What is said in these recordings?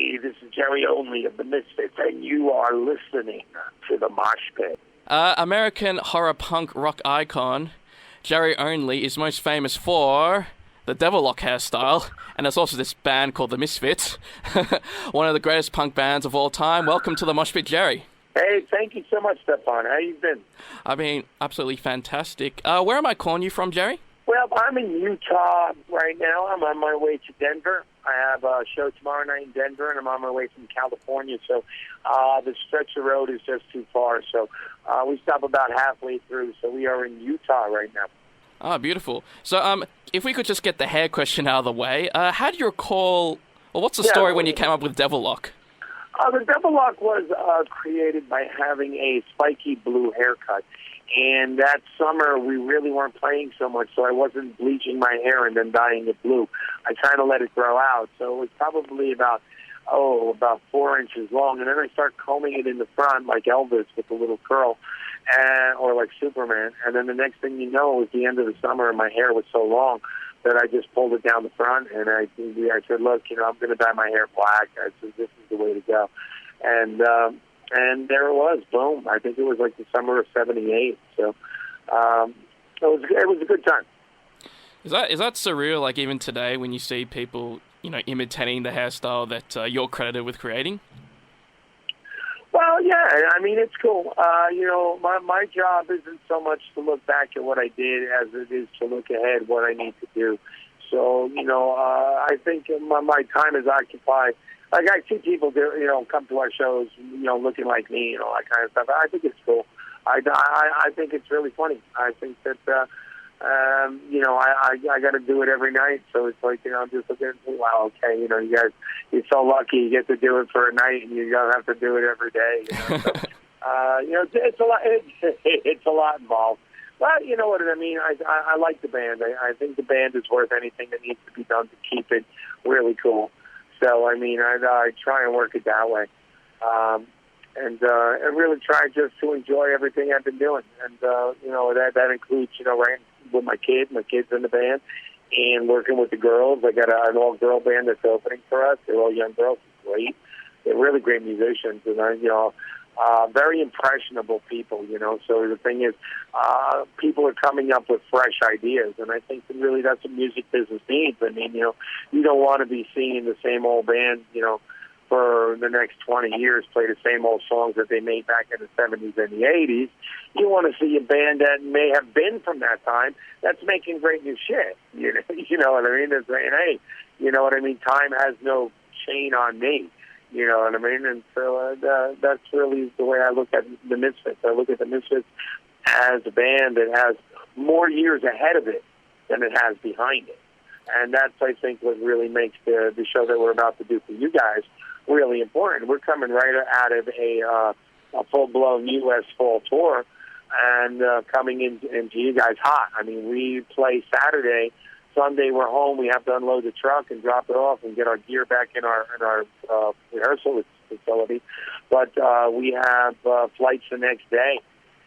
Hey, this is Jerry Only of the Misfits, and you are listening to the Moshpit. American horror punk rock icon Jerry Only is most famous for the devilock hairstyle, and there's also this band called the Misfits, one of the greatest punk bands of all time. Welcome to the Moshpit, Jerry. Hey, thank you so much, Stefan. How you been? I've been absolutely fantastic. Where am I calling you from, Jerry? Well, I'm in Utah right now. I'm on my way to Denver. I have a show tomorrow night in Denver, and I'm on my way from California. So the stretch of road is just too far. So we stop about halfway through. So we are in Utah right now. Oh, beautiful. So if we could just get the hair question out of the way, how do you recall, or what's the story when you came up with devilock? The devilock was created by having a spiky blue haircut. And that summer, we really weren't playing so much, so I wasn't bleaching my hair and then dyeing it blue. I kind of let it grow out, so it was probably about 4 inches long. And then I started combing it in the front like Elvis with a little curl, or like Superman. And then the next thing you know, it was the end of the summer, and my hair was so long that I just pulled it down the front. And I said, look, I'm going to dye my hair black. I said, this is the way to go. And there it was, boom. I think it was like the summer of '78. So it was a good time. Is that surreal? Like even today, when you see people, imitating the hairstyle that you're credited with creating. Well, yeah. I mean, it's cool. My job isn't so much to look back at what I did as it is to look ahead what I need to do. So I think my time is occupied. Like I see people come to our shows, looking like me, and all that kind of stuff. I think it's cool. I think it's really funny. I think that, I got to do it every night. So it's like, I'm just looking at, wow, okay, you guys, you're so lucky you get to do it for a night, and you don't have to do it every day. So, it's a lot. It's a lot involved. But you know what I mean. I like the band. I think the band is worth anything that needs to be done to keep it really cool. So, I mean, I try and work it that way. And really try just to enjoy everything I've been doing. And, that includes, right with my kids in the band, and working with the girls. I got an all-girl band that's opening for us. They're all young girls. It's great. They're really great musicians. And, very impressionable people, So the thing is, people are coming up with fresh ideas, and I think that really that's what music business needs. I mean, you don't want to be seeing the same old band, for the next 20 years play the same old songs that they made back in the 70s and the 80s. You want to see a band that may have been from that time that's making great new shit. You know what I mean? They're saying, hey, you know what I mean? Time has no chain on me. You know what I mean? And so that's really the way I look at the Misfits. I look at the Misfits as a band that has more years ahead of it than it has behind it. And that's, I think, what really makes the show that we're about to do for you guys really important. We're coming right out of a full-blown U.S. fall tour and coming into you guys hot. I mean, we play Saturday. Sunday we're home. We have to unload the truck and drop it off and get our gear back in our rehearsal facility. But we have flights the next day.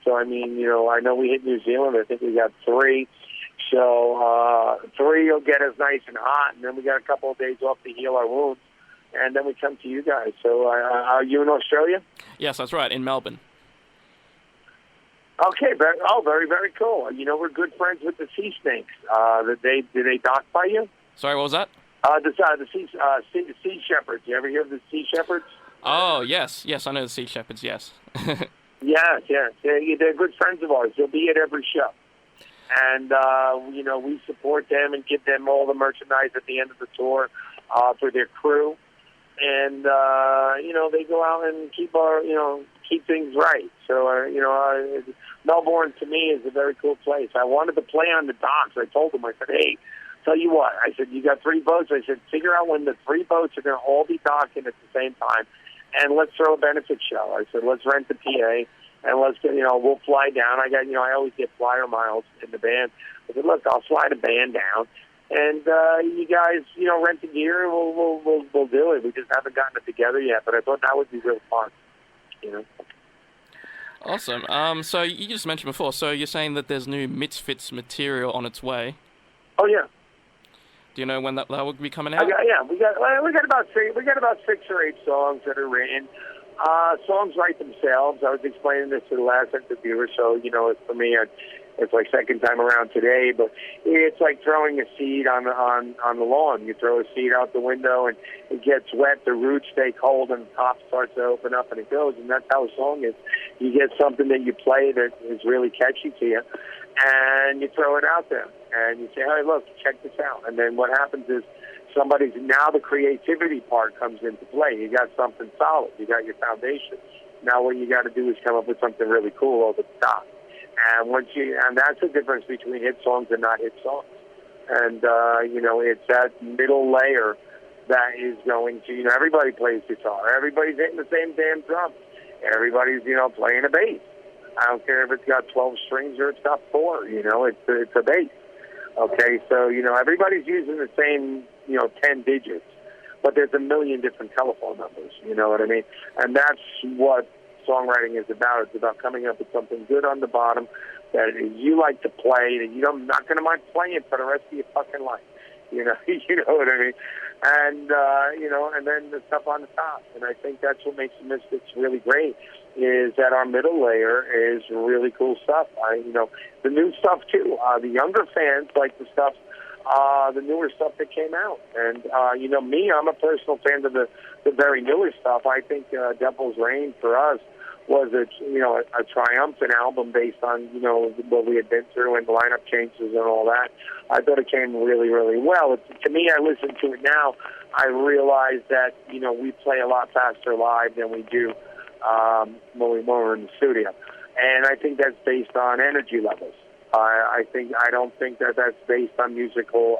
So, I mean, I know we hit New Zealand. I think we got 3. So 3 will get us nice and hot, and then we got a couple of days off to heal our wounds, and then we come to you guys. So are you in Australia? Yes, that's right, in Melbourne. Okay, very, very cool. We're good friends with the Sea Snakes. Did they dock by you? Sorry, what was that? The Sea Shepherds. You ever hear of the Sea Shepherds? Oh, yes, I know the Sea Shepherds, yes. Yes. They're good friends of ours. They'll be at every show. And, we support them and give them all the merchandise at the end of the tour for their crew. And, they go out and keep things right. So, Melbourne, to me, is a very cool place. I wanted to play on the docks. I told them, I said, hey, tell you what. I said, you got 3 boats. I said, figure out when the 3 boats are going to all be docking at the same time, and let's throw a benefit show. I said, let's rent the PA. And let's get, we'll fly down. I always get flyer miles in the band. I said, look, I'll fly the band down, and you guys, rent the gear, and we'll do it. We just haven't gotten it together yet, but I thought that would be real fun, Awesome. So you just mentioned before, so you're saying that there's new Misfits material on its way. Oh, yeah. Do you know when that will be coming I out? got, we got about 6 or 8 songs that are written. Songs write themselves. I was explaining this to the last interviewer, so for me, it's like second time around today. But it's like throwing a seed on the lawn. You throw a seed out the window, and it gets wet. The roots take hold, and the top starts to open up, and it goes. And that's how a song is. You get something that you play that is really catchy to you, and you throw it out there, and you say, "Hey, look, check this out." And then what happens is, now the creativity part comes into play. You got something solid. You got your foundation. Now what you got to do is come up with something really cool over the top. And that's the difference between hit songs and not hit songs. And it's that middle layer that is going to, everybody plays guitar. Everybody's hitting the same damn drum. Everybody's, playing a bass. I don't care if it's got 12 strings or it's got 4. It's a bass. Okay, so, everybody's using the same, 10 digits, but there's a million different telephone numbers, you know what I mean? And that's what songwriting is about. It's about coming up with something good on the bottom that you like to play, that you're not going to mind playing for the rest of your fucking life. You know what I mean? And, and then the stuff on the top. And I think that's what makes the Misfits really great, is that our middle layer is really cool stuff. The new stuff, too. The younger fans like the stuff, the newer stuff that came out. And, me, I'm a personal fan of the very newer stuff. I think Devil's Reign, for us, was a triumphant album based on, what we had been through and the lineup changes and all that. I thought it came really, really well. To me, I listen to it now, I realize that, we play a lot faster live than we do when we're in the studio. And I think that's based on energy levels. I don't think that that's based on musical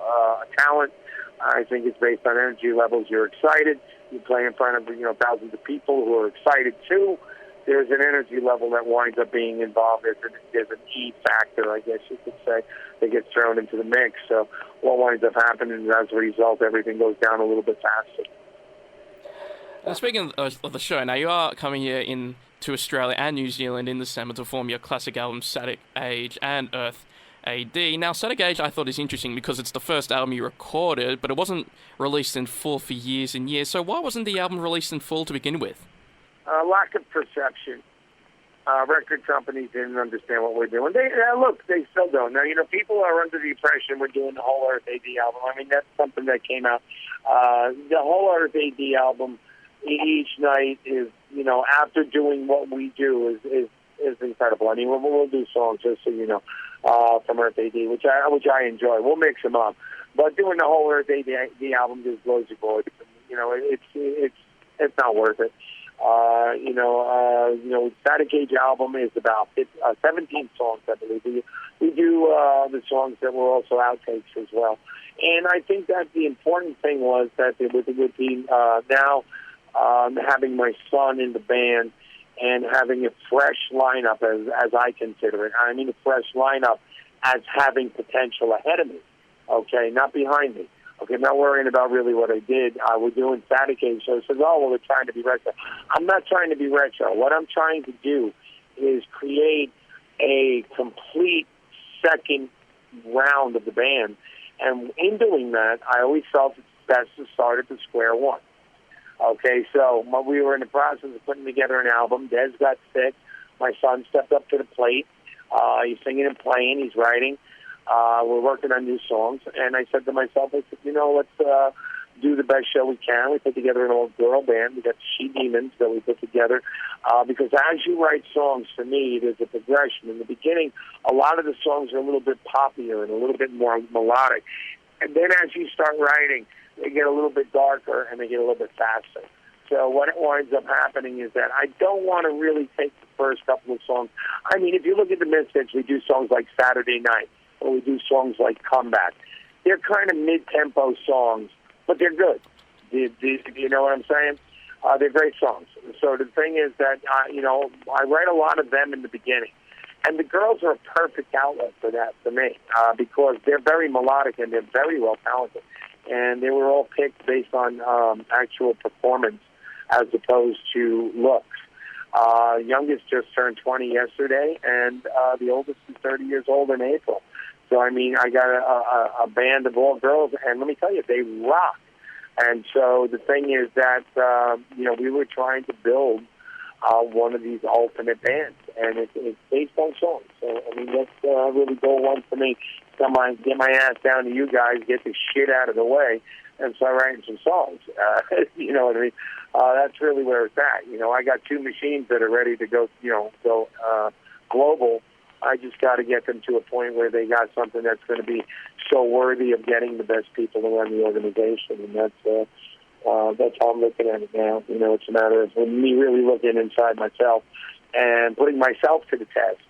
talent. I think it's based on energy levels. You're excited. You play in front of, thousands of people who are excited too. There's an energy level that winds up being involved. There's an E factor, I guess you could say, that gets thrown into the mix. So what winds up happening is, as a result, everything goes down a little bit faster. Speaking of the show, now you are coming here to Australia and New Zealand in December to perform your classic albums Static Age and Earth AD. Now, Static Age I thought is interesting because it's the first album you recorded, but it wasn't released in full for years and years. So why wasn't the album released in full to begin with? Lack of perception. Record companies didn't understand what we're doing. They still don't. Now, people are under the impression we're doing the whole Earth AD album. I mean, that's something that came out. The whole Earth AD album, each night is, after doing what we do is incredible. I mean, we'll do songs, just so you know, from Earth AD, which I enjoy. We'll mix them up. But doing the whole Earth AD album just blows your voice. It's not worth it. Static Age album is about 17 songs, I believe. We do the songs that were also outtakes as well. And I think that the important thing was that with the now having my son in the band and having a fresh lineup, as I consider it. I mean a fresh lineup as having potential ahead of me, okay, not behind me. Okay, I'm not worrying about really what I did. We're doing Static Age, so it says, we're trying to be retro. I'm not trying to be retro. What I'm trying to do is create a complete second round of the band. And in doing that, I always felt it's best to start at the square one. Okay, so we were in the process of putting together an album. Des got sick. My son stepped up to the plate. He's singing and playing. He's writing. We're working on new songs, and I said to myself, let's do the best show we can. We put together an old girl band. We got She Demons that we put together, because as you write songs, for me, there's a progression. In the beginning, a lot of the songs are a little bit poppier and a little bit more melodic, and then as you start writing, they get a little bit darker and they get a little bit faster. So what winds up happening is that I don't want to really take the first couple of songs. I mean, if you look at the Misfits, we do songs like Saturday Night, or we do songs like Comeback. They're kind of mid-tempo songs, but they're good. Do you know what I'm saying? They're great songs. So the thing is that, I write a lot of them in the beginning. And the girls are a perfect outlet for that, for me, because they're very melodic and they're very well talented. And they were all picked based on actual performance as opposed to looks. Youngest just turned 20 yesterday, and the oldest is 30 years old in April. So, I mean, I got a band of all girls, and let me tell you, they rock. And so the thing is that, we were trying to build one of these ultimate bands, and it's based on songs. So, I mean, that's really goal one for me. Get my ass down to you guys, get the shit out of the way, and start writing some songs. You know what I mean? That's really where it's at. I got two machines that are ready to go global. I just got to get them to a point where they got something that's going to be so worthy of getting the best people to run the organization, and that's how I'm looking at it now. It's a matter of me really looking inside myself and putting myself to the test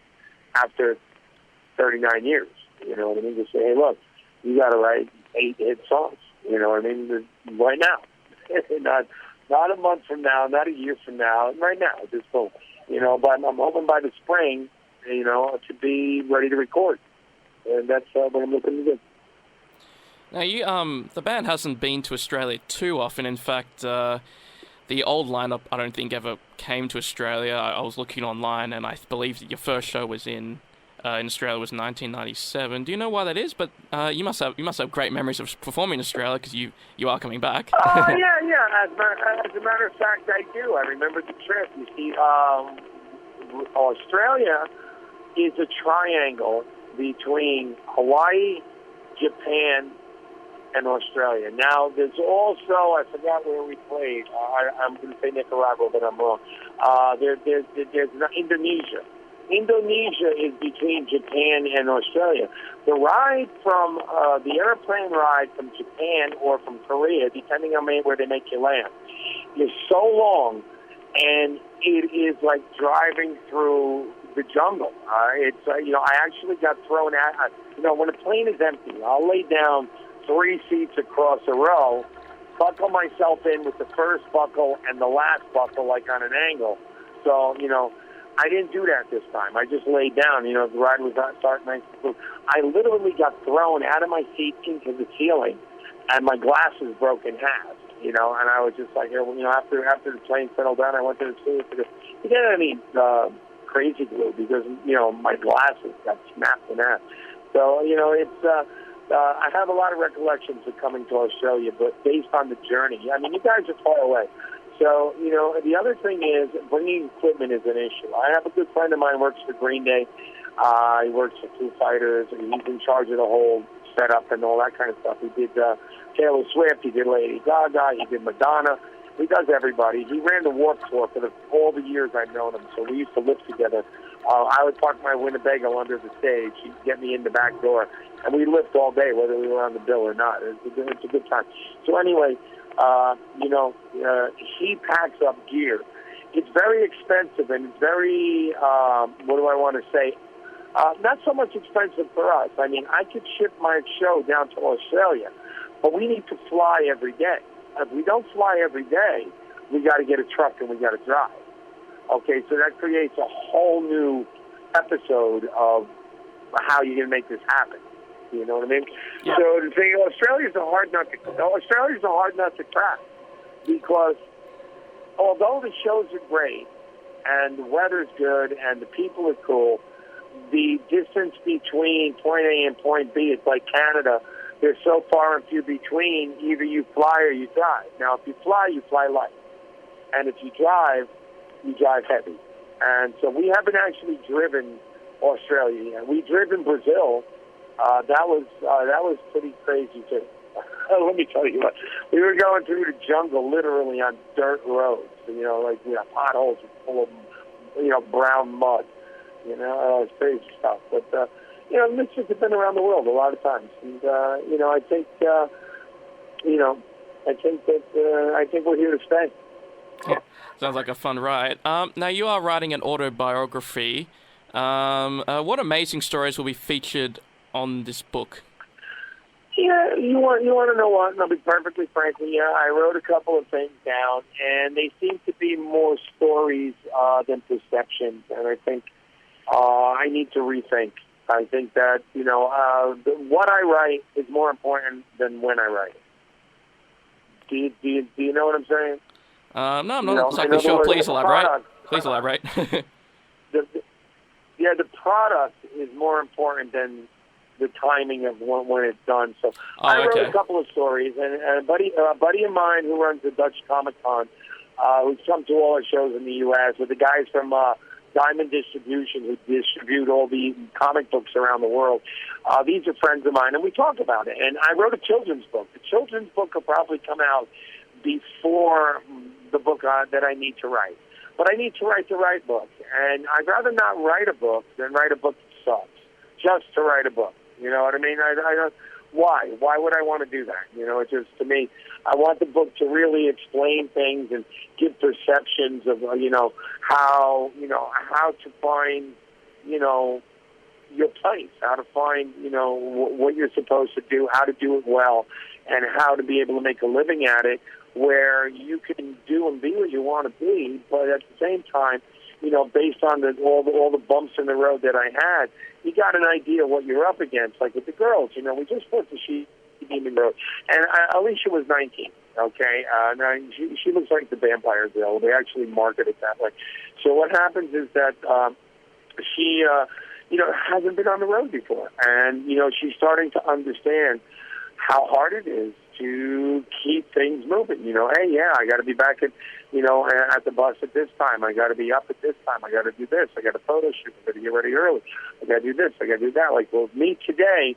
after 39 years. You know what I mean? Just say, hey, look, you got to write 8 hit songs. You know what I mean? Right now, not a month from now, not a year from now. Right now, just boom. But I'm hoping by the spring, to be ready to record, and that's what I'm looking to do. Now, the band hasn't been to Australia too often. In fact, the old lineup, I don't think ever came to Australia. I was looking online, and I believe that your first show was in Australia was 1997. Do you know why that is? But you must have great memories of performing in Australia because you are coming back. Yeah. As a matter of fact, I do. I remember the trip. You see, Australia is a triangle between Hawaii, Japan, and Australia. Now, there's also, I forgot where we played. I'm going to say Nicaragua, but I'm wrong. There's Indonesia. Indonesia is between Japan and Australia. The ride from, the airplane ride from Japan or from Korea, depending on where they make you land, is so long, and it is like driving through the jungle. I actually got thrown at, when a plane is empty, I'll lay down 3 seats across a row, buckle myself in with the first buckle and the last buckle, like on an angle. So, I didn't do that this time. I just laid down. The ride was not starting nice and smooth. I literally got thrown out of my seat into the ceiling, and my glasses broke in half. And I was just like, after the plane settled down, I went to the studio to get any crazy glue because, my glasses got snapped in half. So, it's, I have a lot of recollections of coming to Australia, but based on the journey, I mean, you guys are far away. So, the other thing is bringing equipment is an issue. I have a good friend of mine who works for Green Day. He works for Foo Fighters, and he's in charge of the whole setup and all that kind of stuff. He did Taylor Swift, he did Lady Gaga, he did Madonna. He does everybody. He ran the Warped Tour for all the years I've known him, so we used to live together. I would park my Winnebago under the stage. He'd get me in the back door, and we lift all day, whether we were on the bill or not. It's a good time. So anyway, he packs up gear. It's very expensive, and it's very, what do I want to say, not so much expensive for us. I mean, I could ship my show down to Australia, but we need to fly every day. If we don't fly every day, we got to get a truck and we got to drive. Okay, so that creates a whole new episode of how you're going to make this happen. You know what I mean? Yeah. So the thing, Australia's a hard nut to crack because although the shows are great and the weather's good and the people are cool, the distance between point A and point B, it's like Canada. They're so far and few between. Either you fly or you drive. Now, if you fly light, and if you drive heavy. And so we haven't actually driven Australia yet. We driven Brazil. That was pretty crazy too. Let me tell you what. We were going through the jungle literally on dirt roads. Potholes full of, brown mud. It's crazy stuff. But Misfits have been around the world a lot of times, and I think we're here to stay. Yeah. Sounds like a fun ride. Now, you are writing an autobiography. What amazing stories will be featured on this book? Yeah, you want to know what? And I'll be perfectly frank with you. I wrote a couple of things down, and they seem to be more stories than perceptions. And I think I need to rethink. I think that what I write is more important than when I write it. Do you know what I'm saying? No, I'm not exactly sure. Please elaborate. Please elaborate. The product is more important than the timing of when it's done. So Oh, I wrote okay. a couple of stories, and a buddy of mine who runs the Dutch Comic Con, who's come to all our shows in the U.S. with the guys from Diamond Distribution who distribute all the comic books around the world. These are friends of mine, and we talk about it. And I wrote a children's book. The children's book will probably come out before the book that I need to write. But I need to write the right book. And I'd rather not write a book than write a book that sucks, just to write a book. You know what I mean? I don't. Why? Why would I want to do that? You know, it just, to me, I want the book to really explain things and give perceptions of, how to find, your place, how to find, what you're supposed to do, how to do it well, and how to be able to make a living at it where you can do and be what you want to be, but at the same time, based on all the bumps in the road that I had, you got an idea what you're up against. Like with the girls, we just put the She Demon Road, and Alicia was 19. Okay, now she looks like the vampire girl. They actually market it that way. So what happens is that she, hasn't been on the road before, and she's starting to understand how hard it is to keep things moving. Hey, yeah, I got to be back at the bus at this time. I got to be up at this time. I got to do this. I got a photo shoot. I got to get ready early. I got to do this. I got to do that. Like, well, me today,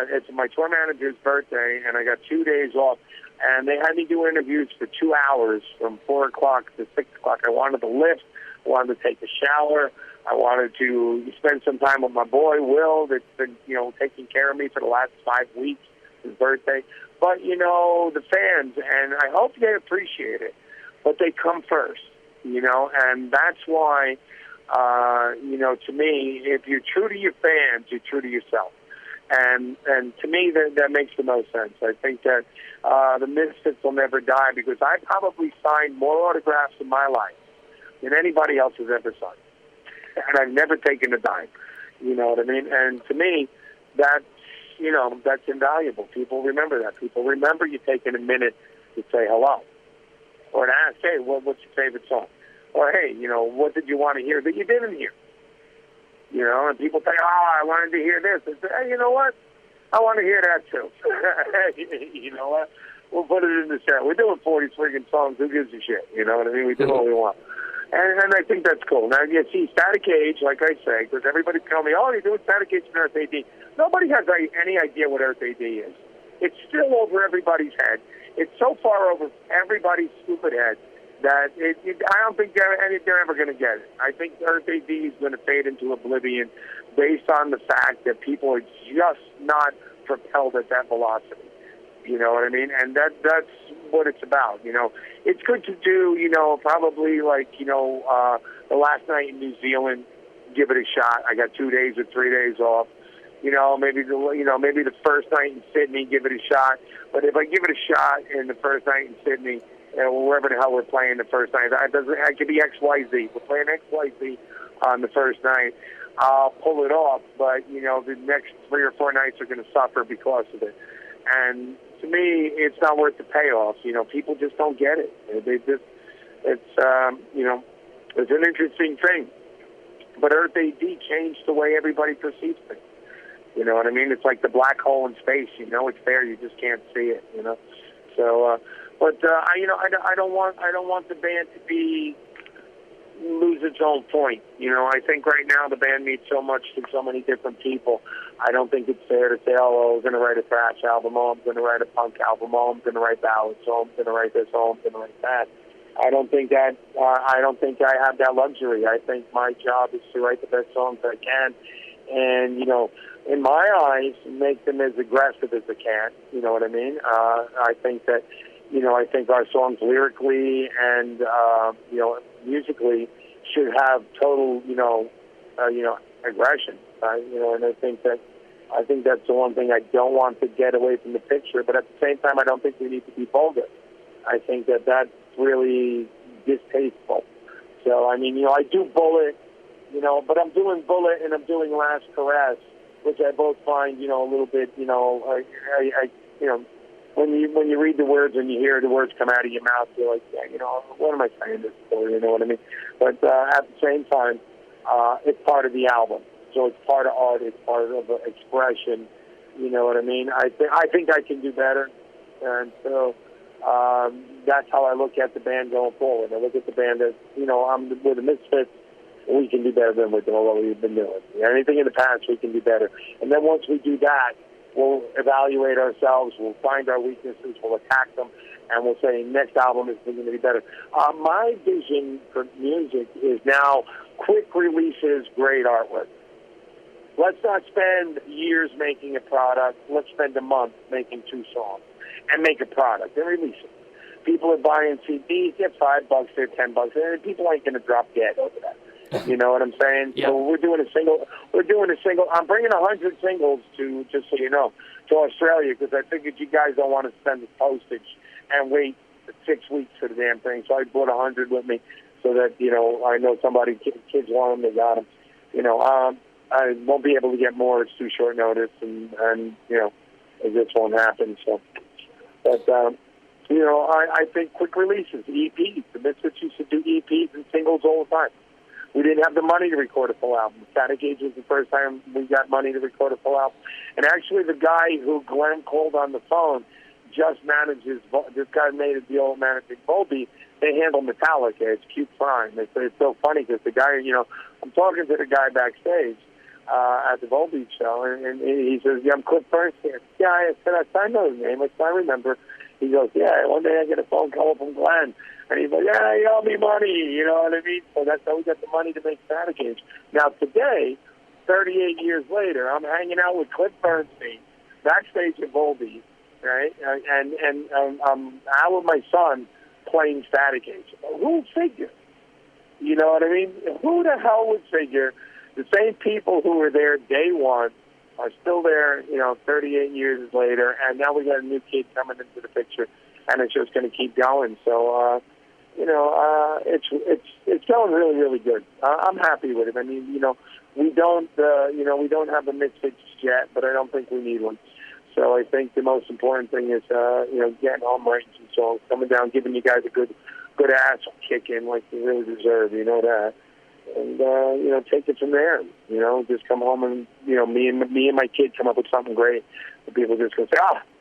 it's my tour manager's birthday, and I got 2 days off. And they had me do interviews for 2 hours from 4 o'clock to 6 o'clock. I wanted to lift. I wanted to take a shower. I wanted to spend some time with my boy, Will, that's been, taking care of me for the last 5 weeks, his birthday. But, the fans, and I hope they appreciate it, but they come first, and that's why, to me, if you're true to your fans, you're true to yourself. And to me, that makes the most sense. I think that the Misfits will never die because I probably signed more autographs in my life than anybody else has ever signed. And I've never taken a dime. You know what I mean? And to me, that's invaluable. People remember that. People remember you taking a minute to say hello. Or to ask, hey, what's your favorite song? Or, hey, what did you want to hear that you didn't hear? And people say, oh, I wanted to hear this. I say, hey, you know what? I want to hear that too. You know what? We'll put it in the set. We're doing 40 friggin' songs. Who gives a shit? You know what I mean? We do what we want. And I think that's cool. Now, you see, Static Age, like I say, because everybody's telling me, oh, you're doing Static Age and Earth AD. Nobody has any idea what Earth AD is. It's still over everybody's head. It's so far over everybody's stupid head that I don't think they're ever going to get it. I think Earth AD is going to fade into oblivion based on the fact that people are just not propelled at that velocity. You know what I mean? And that's what it's about. It's good to do, probably like, the last night in New Zealand, give it a shot. I got 2 days or 3 days off. Maybe the first night in Sydney, give it a shot. But if I give it a shot in the first night in Sydney, wherever the hell we're playing the first night, it could be XYZ. We're playing XYZ on the first night. I'll pull it off, but, the next 3 or 4 nights are going to suffer because of it. And to me, it's not worth the payoff. People just don't get it. It's an interesting thing. But Earth AD changed the way everybody perceives things. You know what I mean? It's like the black hole in space. It's there. You just can't see it. So, I don't want the band to lose its own point. I think right now the band means so much to so many different people. I don't think it's fair to say, oh, I'm going to write a thrash album, oh, I'm going to write a punk album, oh, I'm going to write ballads, oh, I'm going to write this, oh, I'm going to write that. I don't think I have that luxury. I think my job is to write the best songs I can, and in my eyes, make them as aggressive as I can. You know what I mean? I think that I think our songs lyrically and musically should have total aggression. And I think that's the one thing I don't want to get away from the picture. But at the same time, I don't think we need to be vulgar. I think that's really distasteful. So I do Bullet, but I'm doing Bullet and I'm doing Last Caress, which I both find a little bit when you read the words and you hear the words come out of your mouth, you're like, yeah, what am I saying this for? You know what I mean? But at the same time, it's part of the album. So it's part of art. It's part of expression. You know what I mean? I think I can do better, and so that's how I look at the band going forward. I look at the band as, I'm with the Misfits. We can do better than what we've been doing. Anything in the past, we can do better. And then once we do that, we'll evaluate ourselves. We'll find our weaknesses. We'll attack them, and we'll say next album is going to be better. My vision for music is now quick releases, great artwork. Let's not spend years making a product. Let's spend a month making 2 songs and make a product and release it. People are buying CDs. They're $5, they're $10, and people ain't going to drop dead over that. You know what I'm saying? Yeah. So we're doing a single. I'm bringing 100 singles to, just so you know, to Australia, because I figured you guys don't want to spend the postage and wait 6 weeks for the damn thing. So I brought 100 with me, so that I know somebody kids want them, they got them. I won't be able to get more. It's too short notice, and it just won't happen. So, but I think quick releases, EPs. The Misfits used to do EPs and singles all the time. We didn't have the money to record a full album. Static Age was the first time we got money to record a full album. And actually, the guy who Glenn called on the phone just manages. This guy made a deal managing Volbeat. They handle Metallica. It's Cute Prime. It's so funny because the guy, I'm talking to the guy backstage at the Volbeat show, and he says, "Yeah, I'm Cliff Bernstein." Yeah, I said, I know his name. I remember. He goes, "Yeah, one day I get a phone call from Glenn." And he's like, "Yeah, you owe me money." You know what I mean? So that's how we got the money to make Static Age. Now, today, 38 years later, I'm hanging out with Cliff Bernstein backstage at Volbeat, right? And I'm out with my son playing Static Age. Who would figure? You know what I mean? Who the hell would figure the same people who were there day one are still there, 38 years later, and now we got a new kid coming into the picture, and it's just going to keep going. So, it's going really, really good. I'm happy with it. I mean, we don't have the Misfits yet, but I don't think we need one. So I think the most important thing is, getting home, writing some songs, coming down, giving you guys a good ass kicking like you really deserve. You know that. And take it from there. Just come home and me and my kid come up with something great. And people just gonna say,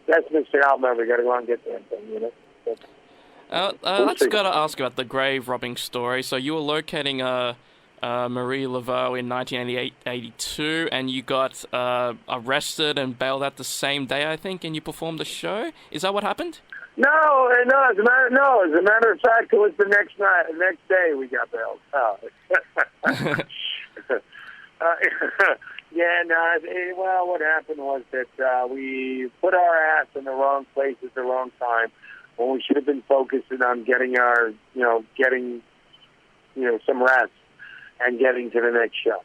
that's Mr. Album. We got to go out and get that thing. Let's got to ask about the grave robbing story. So you were locating Marie Laveau in 1982, and you got arrested and bailed out the same day, I think, and you performed the show. Is that what happened? No. As a matter of fact, it was the next day we got bailed. Well, what happened was that we put our ass in the wrong place at the wrong time when we should have been focusing on getting some rest and getting to the next show.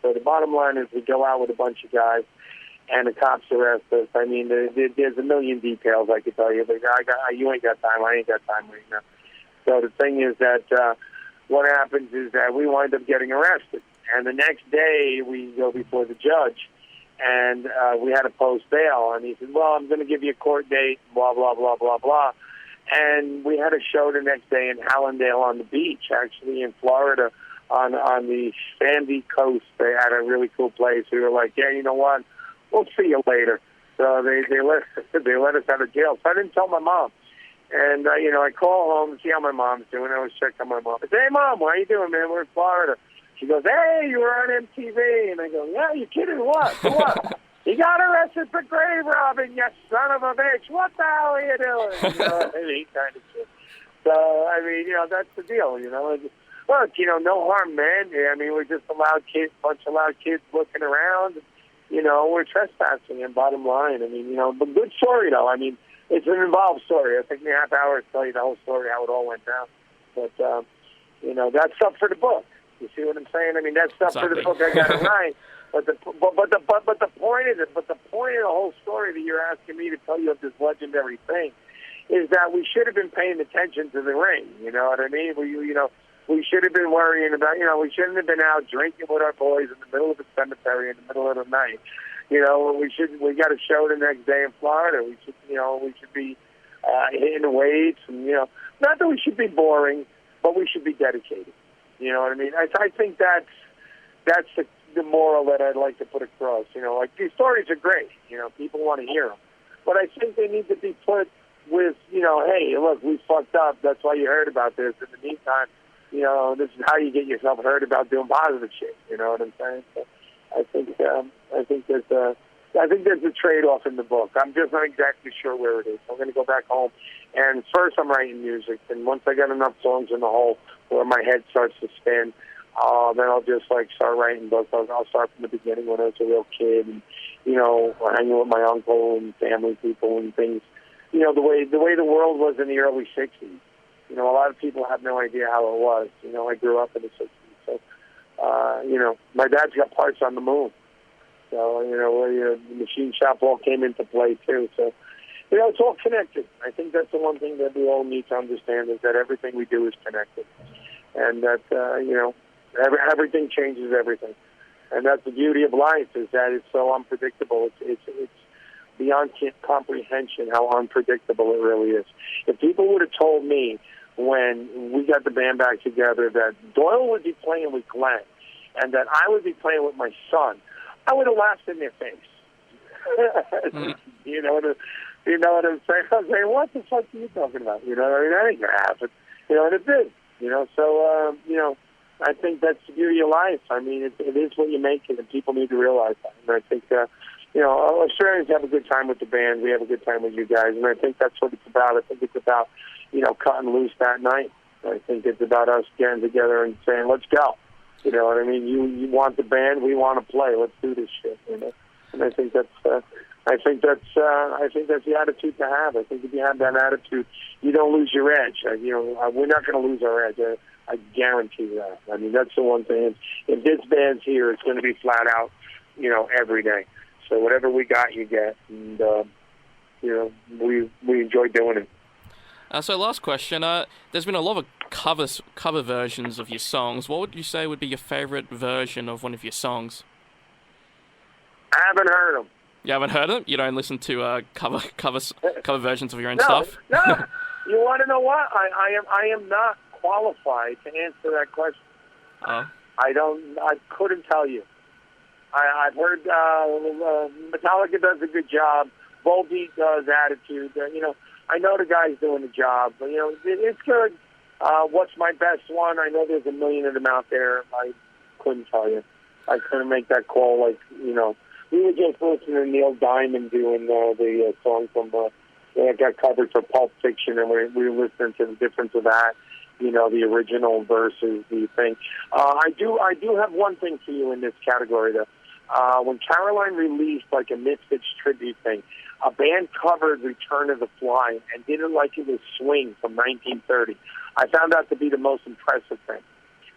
So the bottom line is we go out with a bunch of guys, and the cops arrest us. I mean, there's a million details I could tell you, but you ain't got time. I ain't got time right now. So the thing is that what happens is that we wind up getting arrested. And the next day we go before the judge, and we had to post bail. And he said, well, I'm going to give you a court date, blah, blah, blah, blah, blah. And we had a show the next day in Hallandale on the beach, actually in Florida, on the sandy coast. They had a really cool place. We were like, yeah, you know what? We'll see you later. So they let us out of jail. So I didn't tell my mom. And, I call home and see how my mom's doing. I always check on my mom. I say, hey, Mom, how you doing, man? We're in Florida. She goes, hey, you were on MTV. And I go, yeah, you kidding? What? What? You got arrested for grave robbing, you son of a bitch. What the hell are you doing? Kind of shit. So, I mean, that's the deal, Look, no harm, man. I mean, we're just bunch of loud kids looking around. We're trespassing, and bottom line. I mean, but good story, though. I mean, it's an involved story. It took me a half hour to tell you the whole story, how it all went down. But, that's stuff for the book. You see what I'm saying? I mean, that's stuff for the book I got to write. But the point of the whole story that you're asking me to tell you of this legendary thing is that we should have been paying attention to the ring. You know what I mean? We should have been worrying about, we shouldn't have been out drinking with our boys in the middle of the cemetery in the middle of the night. We got a show the next day in Florida. We should be hitting the weights, and not that we should be boring, but we should be dedicated. You know what I mean? I think that's the moral that I'd like to put across. Like, these stories are great. People want to hear them. But I think they need to be put with, hey, look, we fucked up. That's why you heard about this. In the meantime, this is how you get yourself heard about doing positive shit. You know what I'm saying? So I think there's a trade-off in the book. I'm just not exactly sure where it is. I'm going to go back home, and first I'm writing music, and once I get enough songs in the hole where my head starts to spin, then I'll just start writing books. I'll start from the beginning when I was a real kid, and hanging with my uncle and family people and things. The way the world was in the early '60s. A lot of people have no idea how it was. I grew up in the '60s, so my dad's got parts on the moon. So the machine shop all came into play too. So it's all connected. I think that's the one thing that we all need to understand, is that everything we do is connected, and that everything changes everything. And that's the beauty of life, is that it's so unpredictable. It's beyond comprehension how unpredictable it really is. If people would have told me when we got the band back together that Doyle would be playing with Glenn and that I would be playing with my son, I would have laughed in their face. You know what I'm saying? I was saying, what the fuck are you talking about? That ain't going to happen. And it did. So, I think that's the beauty of life. I mean, it is what you make it, and people need to realize that. And I think, Australians have a good time with the band. We have a good time with you guys, and I think that's what it's about. I think it's about, cutting loose that night. I think it's about us getting together and saying, let's go. You know what I mean? You want the band, we want to play. Let's do this shit. And I think that's the attitude to have. I think if you have that attitude, you don't lose your edge. We're not going to lose our edge. I guarantee that. I mean, that's the one thing. If this band's here, it's going to be flat out, every day. So whatever we got, you get. And, we enjoy doing it. So last question. There's been a lot of cover versions of your songs. What would you say would be your favorite version of one of your songs? I haven't heard them. You haven't heard them? You don't listen to cover versions of your own stuff? No. You want to know what? I am not qualified to answer that question. Oh. I couldn't tell you. I've heard Metallica does a good job. Volbeat does Attitude. I know the guy's doing the job, but it's good. What's my best one? I know there's a million of them out there. I couldn't tell you. I couldn't make that call. We were just listening to Neil Diamond doing the song from that got covered for Pulp Fiction, and we were listening to the difference of that. The original versus the thing. I do have one thing for you in this category, though. When Caroline released a Misfits tribute thing, a band covered Return of the Fly and did it like it was Swing from 1930. I found that to be the most impressive thing.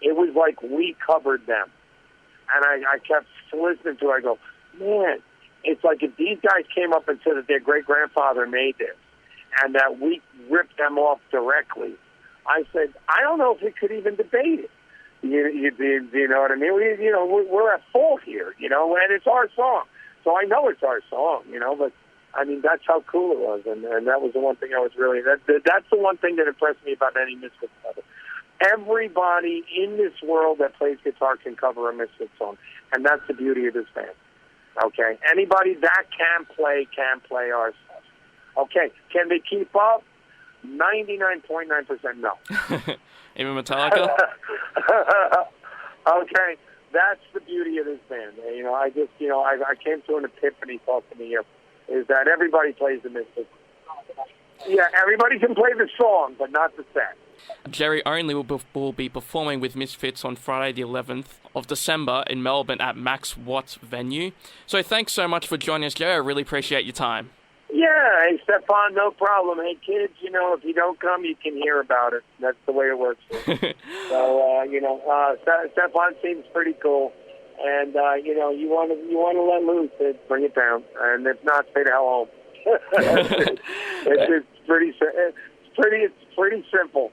It was like we covered them. And I kept listening to it. I go, man, it's like if these guys came up and said that their great-grandfather made this and that we ripped them off directly, I said, I don't know if we could even debate it. You know what I mean? We're at fault here, and it's our song. So I know it's our song, but I mean, that's how cool it was. And that was the one thing I was really, that's the one thing that impressed me about any Misfits cover. Everybody in this world that plays guitar can cover a Misfits song. And that's the beauty of this band. Okay? Anybody that can play our stuff. Okay? Can they keep up? 99.9% no. Even Metallica? Okay, that's the beauty of this band. I came to an epiphany thought to me is that everybody plays the Misfits. Yeah, everybody can play the song, but not the set. Jerry Only will be performing with Misfits on Friday the 11th of December in Melbourne at Max Watts venue. So thanks so much for joining us, Jerry. I really appreciate your time. Yeah, hey, Stefan, no problem. Hey, kids, if you don't come, you can hear about it. That's the way it works. So, Stefan seems pretty cool. And, you want to let loose, bring it down. And if not, stay the hell home. It's pretty simple.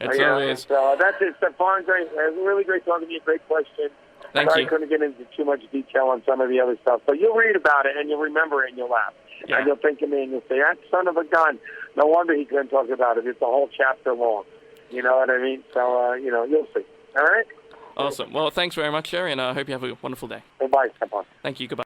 It's always. So that's it, Stefan. Great. It was really great talking to you. Great question. Thank you. I couldn't get into too much detail on some of the other stuff. But you'll read about it, and you'll remember it, and you'll laugh. Yeah. And you'll think of me, and you'll say, that son of a gun. No wonder he couldn't talk about it. It's a whole chapter long. You know what I mean? So, you'll see. All right? Awesome. Well, thanks very much, Jerry, and I hope you have a wonderful day. Bye, Stefan. Thank you. Goodbye.